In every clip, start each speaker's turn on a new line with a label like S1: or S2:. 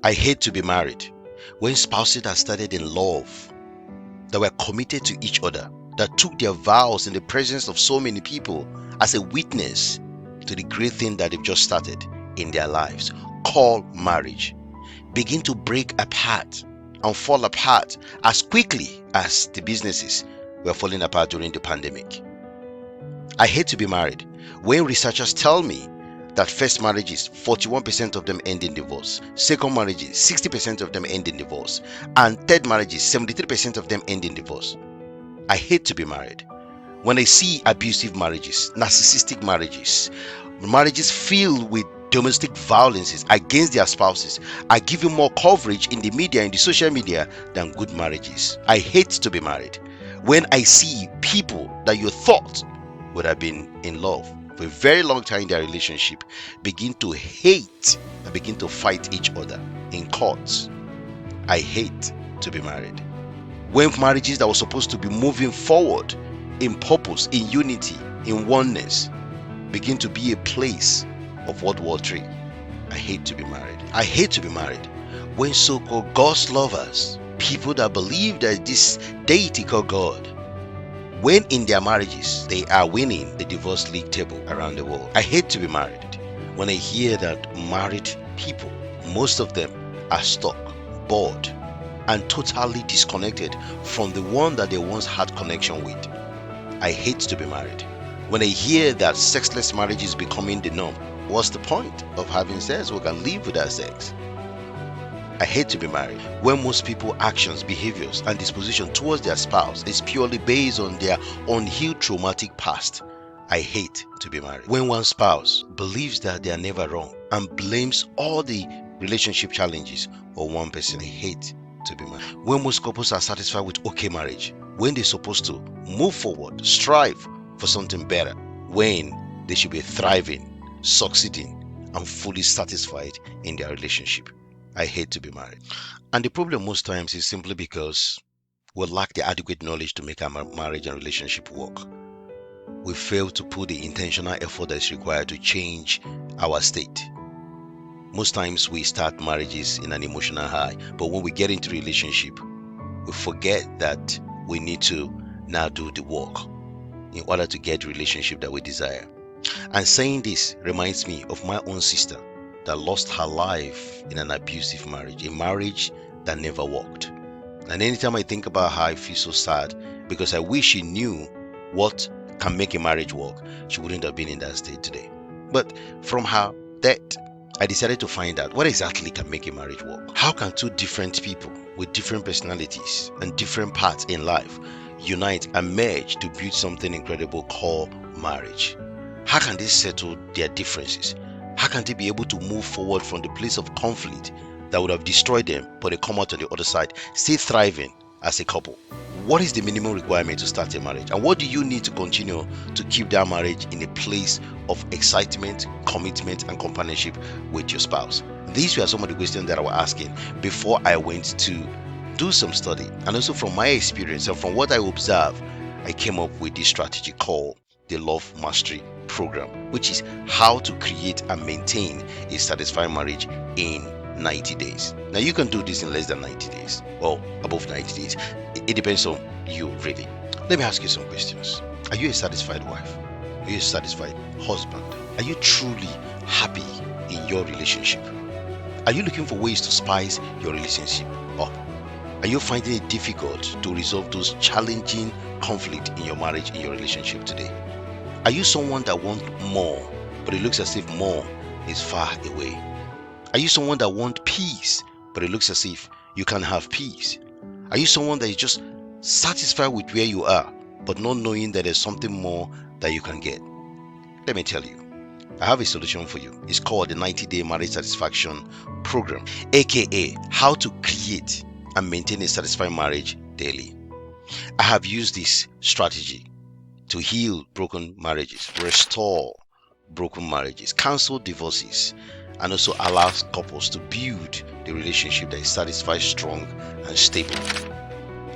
S1: I hate to be married when spouses that started in love, that were committed to each other, that took their vows in the presence of so many people as a witness to the great thing that they've just started in their lives, called marriage, begin to break apart and fall apart as quickly as the businesses were falling apart during the pandemic. I hate to be married when researchers tell me that first marriages, 41% of them end in divorce, second marriages, 60% of them end in divorce, and third marriages, 73% of them end in divorce. I hate to be married when I see abusive marriages, narcissistic marriages, marriages filled with domestic violences against their spouses are given more coverage in the media, in the social media, than good marriages. I hate to be married when I see people that you thought would have been in love for a very long time in their relationship begin to hate and begin to fight each other in courts. I hate to be married when marriages that were supposed to be moving forward in purpose, in unity, in oneness, begin to be a place of World War III. I hate to be married. I hate to be married when so-called God's lovers, people that believe that this deity called God, when in their marriages they are winning the divorce league table around the world. I hate to be married when I hear that married people, most of them are stuck, bored, and totally disconnected from the one that they once had connection with. I hate to be married when I hear that sexless marriage is becoming the norm. What's the point of having sex? We can live without sex. I hate to be married when most people's actions, behaviors, and disposition towards their spouse is purely based on their unhealed traumatic past. I hate to be married when one spouse believes that they are never wrong and blames all the relationship challenges on one person. I hate to be married when most couples are satisfied with okay marriage, when they're supposed to move forward, strive for something better, when they should be thriving, succeeding, and fully satisfied in their relationship. I hate to be married. And the problem most times is simply because we lack the adequate knowledge to make our marriage and relationship work. We fail to put the intentional effort that is required to change our state. Most times we start marriages in an emotional high, but when we get into relationship, we forget that we need to now do the work in order to get the relationship that we desire. And saying this reminds me of my own sister that lost her life in an abusive marriage, a marriage that never worked. And anytime I think about her, I feel so sad because I wish she knew what can make a marriage work. She wouldn't have been in that state today. But from her death, I decided to find out what exactly can make a marriage work. How can two different people with different personalities and different paths in life unite and merge to build something incredible called marriage? How can they settle their differences? How can they be able to move forward from the place of conflict that would have destroyed them, but they come out on the other side, still thriving as a couple? What is the minimum requirement to start a marriage? And what do you need to continue to keep that marriage in a place of excitement, commitment, and companionship with your spouse? These were some of the questions that I was asking before I went to do some study. And also from my experience and from what I observed, I came up with this strategy called the Love Mastery Program, which is how to create and maintain a satisfying marriage in 90 days. Now you can do this in less than 90 days, well, above 90 days. It depends on you, really. Let me ask you some questions. Are you a satisfied wife? Are you a satisfied husband? Are you truly happy in your relationship? Are you looking for ways to spice your relationship up? Are you finding it difficult to resolve those challenging conflicts in your marriage, in your relationship today? Are you someone that wants more, but it looks as if more is far away? Are you someone that wants peace, but it looks as if you can't have peace? Are you someone that is just satisfied with where you are, but not knowing that there's something more that you can get? Let me tell you, I have a solution for you. It's called the 90-Day Marriage Satisfaction Program, aka how to create and maintain a satisfying marriage daily. I have used this strategy to heal broken marriages, restore broken marriages, cancel divorces, and also allow couples to build the relationship that is satisfied, strong, and stable.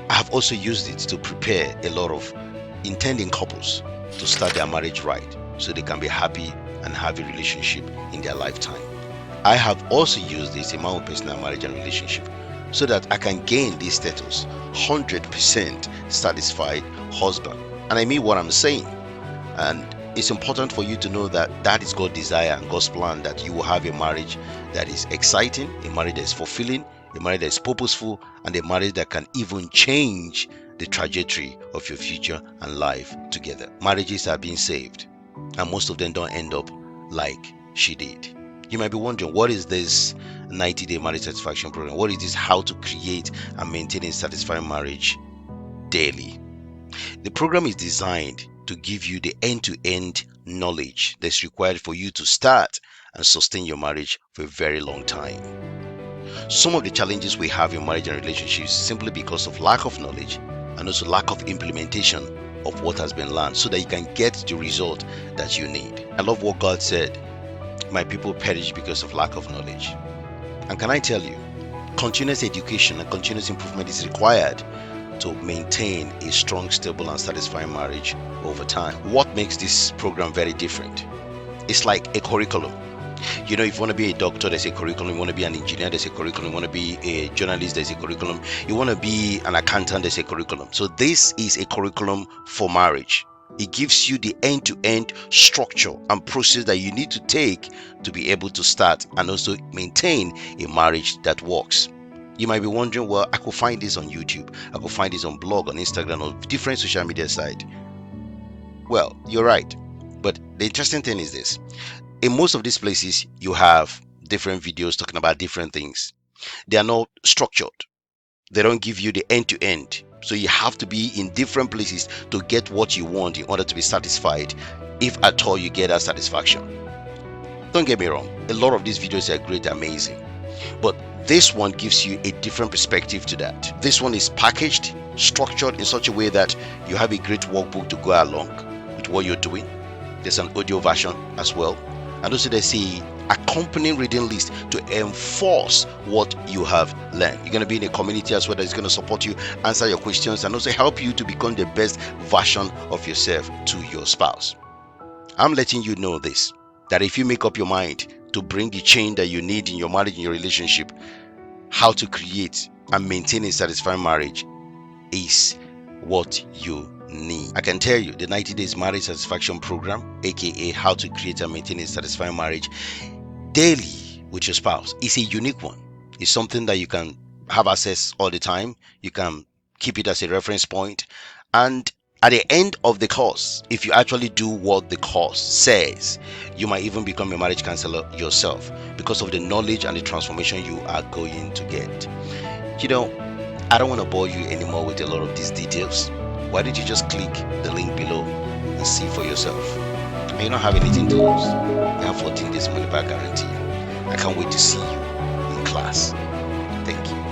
S1: I have also used it to prepare a lot of intending couples to start their marriage right so they can be happy and have a relationship in their lifetime. I have also used this in my own personal marriage and relationship so that I can gain this status 100% satisfied husband. And I mean what I'm saying. And it's important for you to know that that is God's desire and God's plan, that you will have a marriage that is exciting, a marriage that is fulfilling, a marriage that is purposeful, and a marriage that can even change the trajectory of your future and life together. Marriages are being saved, and most of them don't end up like she did. You might be wondering, what is this 90-day marriage satisfaction program? What is this how to create and maintain a satisfying marriage daily? The program is designed to give you the end-to-end knowledge that's required for you to start and sustain your marriage for a very long time. Some of the challenges we have in marriage and relationships simply because of lack of knowledge and also lack of implementation of what has been learned, so that you can get the result that you need. I love what God said, "My people perish because of lack of knowledge." And can I tell you, continuous education and continuous improvement is required to maintain a strong, stable, and satisfying marriage over time. What makes this program very different? It's like a curriculum. You know, if you want to be a doctor, there's a curriculum. You want to be an engineer, there's a curriculum. You want to be a journalist, there's a curriculum. You want to be an accountant, there's a curriculum. So this is a curriculum for marriage. It gives you the end-to-end structure and process that you need to take to be able to start and also maintain a marriage that works. You might be wondering, well, I could find this on YouTube, I could find this on blog, on Instagram, or different social media sites. Well, you're right. But the interesting thing is this. In most of these places, you have different videos talking about different things. They are not structured. They don't give you the end-to-end. So you have to be in different places to get what you want in order to be satisfied, if at all you get that satisfaction. Don't get me wrong, a lot of these videos are great, amazing, but this one gives you a different perspective to that. This one is packaged, structured in such a way that you have a great workbook to go along with what you're doing. There's an audio version as well, and also there's a accompanying reading list to enforce what you have learned. You're going to be in a community as well that's going to support you, answer your questions, and also help you to become the best version of yourself to your spouse. I'm letting you know this, that if you make up your mind to bring the change that you need in your marriage, in your relationship, how to create and maintain a satisfying marriage is what you need. I can tell you, the 90 Days Marriage Satisfaction Program, aka how to create and maintain a satisfying marriage daily with your spouse, is a unique one. It's something that you can have access all the time. You can keep it as a reference point, and at the end of the course, if you actually do what the course says, you might even become a marriage counselor yourself because of the knowledge and the transformation you are going to get. You know, I don't want to bore you anymore with a lot of these details. Why don't you just click the link below and see for yourself? And you don't have anything to lose. You have 14 days money back guarantee. I can't wait to see you in class. Thank you.